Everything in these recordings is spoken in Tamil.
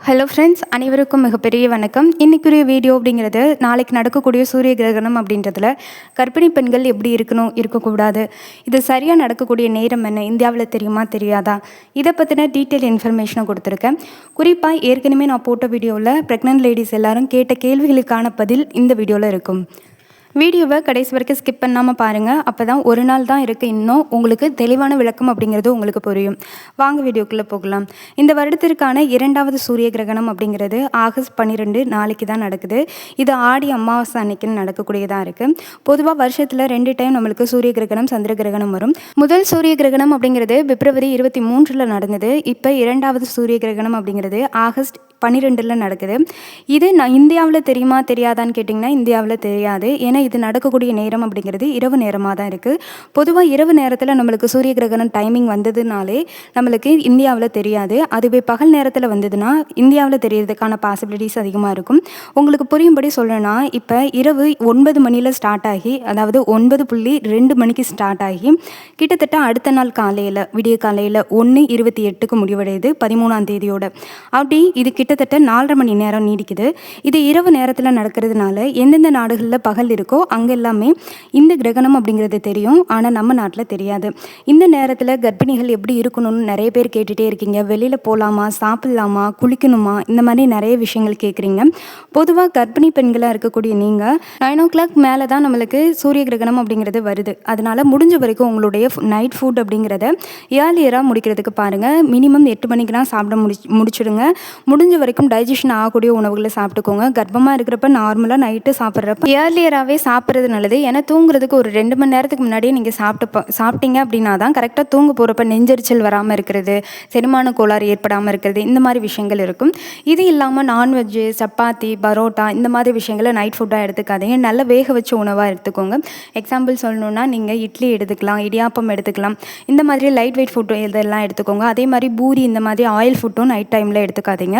ஹலோ ஃப்ரெண்ட்ஸ், அனைவருக்கும் மிகப்பெரிய வணக்கம். இன்றைக்குரிய வீடியோ அப்படிங்கிறது நாளைக்கு நடக்கக்கூடிய சூரிய கிரகணம் அப்படின்றதுல கர்ப்பிணி பெண்கள் எப்படி இருக்கணும், இருக்கக்கூடாது, இது சரியாக நடக்கக்கூடிய நேரம் என்ன, இந்தியாவில் தெரியுமா தெரியாதா, இதை பற்றின டீட்டெயில் இன்ஃபர்மேஷனை கொடுத்துருக்கேன். குறிப்பாக ஏற்கனவே நான் போட்ட வீடியோவில் ப்ரெக்னென்ட் லேடிஸ் எல்லாரும் கேட்ட கேள்விகளுக்கான பதில் இந்த வீடியோவில் இருக்கும். வீடியோவை கடைசி வரைக்கும் ஸ்கிப் பண்ணாமல் பாருங்கள். அப்போ தான் ஒரு நாள் தான் இருக்குது, இன்னும் உங்களுக்கு தெளிவான விளக்கம் அப்படிங்கிறது உங்களுக்கு புரியும். வாங்க வீடியோக்குள்ளே போகலாம். இந்த வருடத்திற்கான 2வது சூரிய கிரகணம் அப்படிங்கிறது ஆகஸ்ட் 12 நாளைக்கு தான் நடக்குது. இது ஆடி அமாவாசை அன்னைக்குன்னு நடக்கக்கூடியதாக இருக்குது. பொதுவாக வருஷத்தில் 2 டைம் நம்மளுக்கு சூரிய கிரகணம், சந்திர கிரகணம் வரும். முதல் சூரிய கிரகணம் அப்படிங்கிறது பிப்ரவரி 23 நடந்தது. இப்போ 2வது சூரிய கிரகணம் அப்படிங்கிறது ஆகஸ்ட் 12 நடக்குது. இது இந்தியாவில் தெரியுமா தெரியாதான்னு கேட்டிங்கன்னா இந்தியாவில் தெரியாது. ஏன்னா இது நடக்கக்கூடிய நேரம் அப்படிங்கிறது இரவு நேரமாக தான் இருக்குது. பொதுவாக இரவு நேரத்தில் நம்மளுக்கு சூரிய கிரகணம் டைமிங் வந்ததுனாலே நம்மளுக்கு இந்தியாவில் தெரியாது. அதுவே பகல் நேரத்தில் வந்ததுன்னா இந்தியாவில் தெரியறதுக்கான பாசிபிலிட்டிஸ் அதிகமாக இருக்கும். உங்களுக்கு புரியும்படி சொல்லணும்னா, இப்போ இரவு 9 மணியில் ஸ்டார்ட் ஆகி, அதாவது 9:02 மணிக்கு ஸ்டார்ட் ஆகி கிட்டத்தட்ட அடுத்த நாள் காலையில், விடிய காலையில் 1:28க்கு முடிவடையுது 13ஆம் தேதியோட. அப்படி இது கிட்டத்தட்ட 4.5 மணி நேரம் நீடிக்குது. இது இரவு நேரத்தில் நடக்கிறதுனால எந்தெந்த நாடுகளில் பகல் இருக்கோ அங்கே எல்லாமே இந்த கிரகணம் அப்படிங்கிறது தெரியும். ஆனால் நம்ம நாட்டில் தெரியாது. இந்த நேரத்தில் கர்ப்பிணிகள் எப்படி இருக்கணும்னு நிறைய பேர் கேட்டுகிட்டே இருக்கீங்க. வெளியில் போகலாமா, சாப்பிட்லாமா, குளிக்கணுமா, இந்த மாதிரி நிறைய விஷயங்கள் கேட்குறீங்க. பொதுவாக கர்ப்பிணி பெண்களாக இருக்கக்கூடிய நீங்கள் 9 o'clock மேலே தான் நம்மளுக்கு சூரிய கிரகணம் அப்படிங்கிறது வருது. அதனால் முடிஞ்ச வரைக்கும் உங்களுடைய நைட் ஃபுட் அப்படிங்கிறத ஏர்லியராக முடிக்கிறதுக்கு பாருங்கள். மினிமம் 8 மணிக்கெலாம் சாப்பிட முடிச்சிடுங்க. முடிஞ்ச வரைக்கும் டைஜஷன் ஆகக்கூடிய உணவுகளை சாப்பிட்டுக்கோங்க. கர்ப்பமாக இருக்கிறப்ப நார்மலாக நைட்டு சாப்பிட்றப்ப ஏர்லியராகவே சாப்பிட்றது நல்லது. ஏன்னா தூங்குறதுக்கு ஒரு 2 மணி நேரத்துக்கு முன்னாடியே நீங்கள் சாப்பிட்டீங்க அப்படின்னா தான் கரெக்டாக தூங்க போகிறப்ப நெஞ்சரிச்சல் வராமல் இருக்கிறது, செரிமான கோளாறு ஏற்படாமல் இருக்கிறது, இந்த மாதிரி விஷயங்கள் இருக்கும். இது இல்லாமல் நான்வெஜ்ஜு, சப்பாத்தி, பரோட்டா இந்த மாதிரி விஷயங்களை நைட் ஃபுட்டாக எடுத்துக்காதீங்க. நல்ல வேக வச்ச உணவாக எடுத்துக்கோங்க. எக்ஸாம்பிள் சொல்லணுன்னா நீங்கள் இட்லி எடுத்துக்கலாம், இடியாப்பம் எடுத்துக்கலாம். இந்த மாதிரி லைட் வெயிட் ஃபுட்டு இதெல்லாம் எடுத்துக்கோங்க. அதே மாதிரி பூரி, இந்த மாதிரி ஆயில் ஃபுட்டும் நைட் டைமில் எடுத்துக்காதீங்க.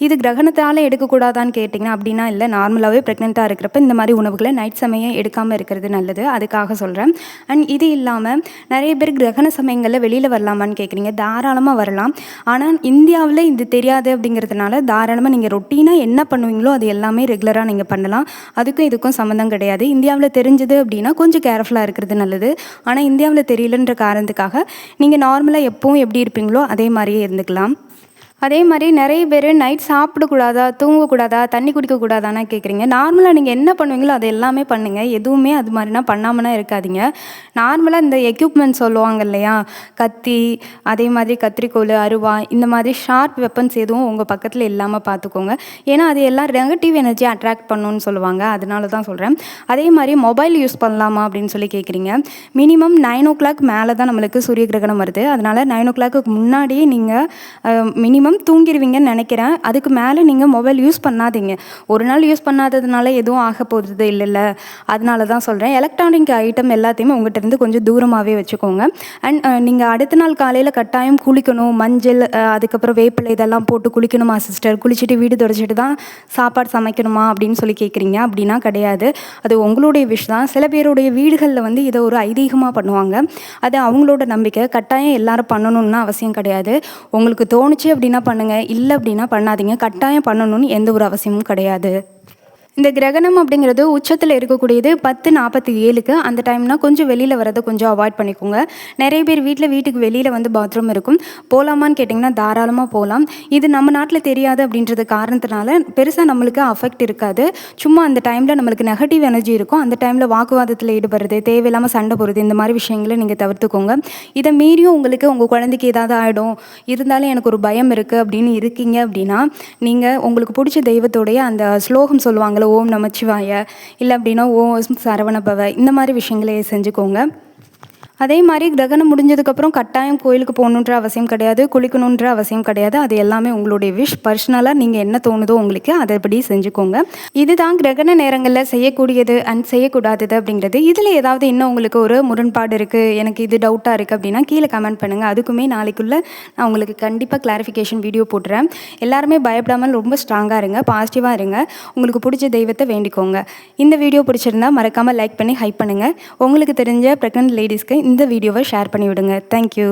இது கிரகணத்தால் எடுக்கக்கூடாதான்னு கேட்டிங்கன்னா அப்படின்னா இல்லை. நார்மலாகவே ப்ரெக்னெண்ட்டாக இருக்கிறப்ப இந்த மாதிரி உணவுகளை நைட் சமயம் எடுக்காமல் இருக்கிறது நல்லது. அதுக்காக சொல்கிறேன். அண்ட் இது இல்லாமல் நிறைய பேர் கிரகண சமயங்களில் வெளியில் வரலாமான்னு கேட்குறீங்க. தாராளமாக வரலாம். ஆனால் இந்தியாவில் இது தெரியாது அப்படிங்கிறதுனால தாராளமாக நீங்கள் ரொட்டீனாக என்ன பண்ணுவீங்களோ அது எல்லாமே ரெகுலராக நீங்கள் பண்ணலாம். அதுக்கும் இதுக்கும் சம்மந்தம் கிடையாது. இந்தியாவில் தெரிஞ்சது அப்படின்னா கொஞ்சம் கேர்ஃபுல்லாக இருக்கிறது நல்லது. ஆனால் இந்தியாவில் தெரியலன்ற காரணத்துக்காக நீங்கள் நார்மலாக எப்பவும் எப்படி இருப்பீங்களோ அதே மாதிரியே இருந்துக்கலாம். அதே மாதிரி நிறைய பேர் நைட் சாப்பிடக்கூடாதா, தூங்கக்கூடாதா, தண்ணி குடிக்கக்கூடாதான்னு கேட்குறீங்க. நார்மலாக நீங்கள் என்ன பண்ணுவீங்களோ அது எல்லாமே பண்ணுங்கள். எதுவுமே அது மாதிரினா பண்ணாமலாம் இருக்காதீங்க. நார்மலாக இந்த எக்யூப்மெண்ட் சொல்லுவாங்க இல்லையா, கத்தி, அதே மாதிரி கத்திரிக்கோல், அருவா, இந்த மாதிரி ஷார்ப் வெப்பன்ஸ் எதுவும் உங்கள் பக்கத்தில் இல்லாமல் பார்த்துக்கோங்க. ஏன்னா அது எல்லாம் நெகட்டிவ் எனர்ஜி அட்ராக்ட் பண்ணணும்னு சொல்லுவாங்க. அதனால தான் சொல்கிறேன். அதே மாதிரி மொபைல் யூஸ் பண்ணலாமா அப்படின்னு சொல்லி கேட்குறீங்க. மினிமம் 9 o'clock மேலே தான் நம்மளுக்கு சூரிய கிரகணம் வருது. அதனால் 9 o'clock முன்னாடியே நீங்கள் மினிமம் தூங்கிடுவீங்கன்னு நினைக்கிறேன். அதுக்கு மேலே நீங்கள் மொபைல் யூஸ் பண்ணாதீங்க. ஒரு நாள் யூஸ் பண்ணாததுனால எதுவும் ஆக போகிறது இல்லைல்ல. அதனால தான் சொல்கிறேன். எலக்ட்ரானிக் ஐட்டம் எல்லாத்தையுமே உங்கள்கிட்ட இருந்து கொஞ்சம் தூரமாகவே வச்சுக்கோங்க. அண்ட் நீங்கள் அடுத்த நாள் காலையில் கட்டாயம் குளிக்கணும். மஞ்சள், அதுக்கப்புறம் வேப்பிலை இதெல்லாம் போட்டு குளிக்கணுமா சிஸ்டர், குளிச்சுட்டு வீடு துடைச்சிட்டு தான் சாப்பாடு சமைக்கணுமா அப்படின்னு சொல்லி கேட்குறீங்க. அப்படின்னா கிடையாது. அது உங்களுடைய விஷ் தான். சில பேருடைய வீடுகளில் இதை ஒரு ஐதீகமாக பண்ணுவாங்க. அது அவங்களோட நம்பிக்கை. கட்டாயம் எல்லாரும் பண்ணணும்னு அவசியம் கிடையாது. உங்களுக்கு தோணுச்சு அப்படின்னா பண்ணுங்க, இல்லை அப்படின்னா பண்ணாதீங்க. கட்டாயம் பண்ணணும்னு எந்த ஒரு அவசியமும் கிடையாது. இந்த கிரகணம் அப்படிங்கிறது உச்சத்தில் இருக்கக்கூடியது 10:47க்கு. அந்த டைம்னா கொஞ்சம் வெளியில் வரதை கொஞ்சம் அவாய்ட் பண்ணிக்கோங்க. நிறைய பேர் வீட்டுக்கு வெளியில் பாத்ரூம் இருக்கும். போகலாமான்னு கேட்டிங்கன்னா தாராளமாக போகலாம். இது நம்ம நாட்டில் தெரியாது அப்படின்றது காரணத்தினால பெருசாக நம்மளுக்கு அஃபெக்ட் இருக்காது. சும்மா அந்த டைமில் நம்மளுக்கு நெகட்டிவ் எனர்ஜி இருக்கும். அந்த டைமில் வாக்குவாதத்தில் ஈடுபடுறது, தேவையில்லாமல் சண்டை போடுறது, இந்த மாதிரி விஷயங்களை நீங்கள் தவிர்த்துக்கோங்க. இதை மீறியும் உங்களுக்கு உங்கள் குழந்தைக்கு ஏதாவது ஆகிடும், இருந்தாலும் எனக்கு ஒரு பயம் இருக்குது அப்படின்னு இருக்கீங்க அப்படின்னா நீங்கள் உங்களுக்கு பிடிச்ச தெய்வத்தோடைய அந்த ஸ்லோகம் சொல்லுவாங்க, ஓம் நமச்சிவாய, இல்லை அப்படின்னா ஓம் சரவணபவ, இந்த மாதிரி விஷயங்களே செஞ்சுக்கோங்க. அதே மாதிரி கிரகணம் முடிஞ்சதுக்கப்புறம் கட்டாயம் கோயிலுக்கு போகணுன்ற அவசியம் கிடையாது, குளிக்கணுன்ற அவசியம் கிடையாது. அது எல்லாமே உங்களுடைய விஷ். பர்சனலாக நீங்கள் என்ன தோணுதோ உங்களுக்கு அதைப்படி செஞ்சுக்கோங்க. இதுதான் கிரகண நேரங்களில் செய்யக்கூடியது அண்ட் செய்யக்கூடாதது அப்படிங்கிறது. இதில் ஏதாவது இன்னும் உங்களுக்கு ஒரு முரண்பாடு இருக்குது, எனக்கு இது டவுட்டாக இருக்குது அப்படின்னா கீழே கமெண்ட் பண்ணுங்கள். அதுக்குமே நாளைக்குள்ளே நான் உங்களுக்கு கண்டிப்பாக கிளாரிஃபிகேஷன் வீடியோ போட்டுறேன். எல்லாருமே பயப்படாமல் ரொம்ப ஸ்ட்ராங்காக இருங்க, பாசிட்டிவாக இருங்க. உங்களுக்கு பிடிச்ச தெய்வத்தை வேண்டிக்கோங்க. இந்த வீடியோ பிடிச்சிருந்தா மறக்காமல் லைக் பண்ணி ஹைப் பண்ணுங்கள். உங்களுக்கு தெரிஞ்ச ப்ரெக்னென்ட் லேடிஸ்க்கு இந்த வீடியோவை ஷேர் பண்ணி விடுங்க. தேங்க்யூ.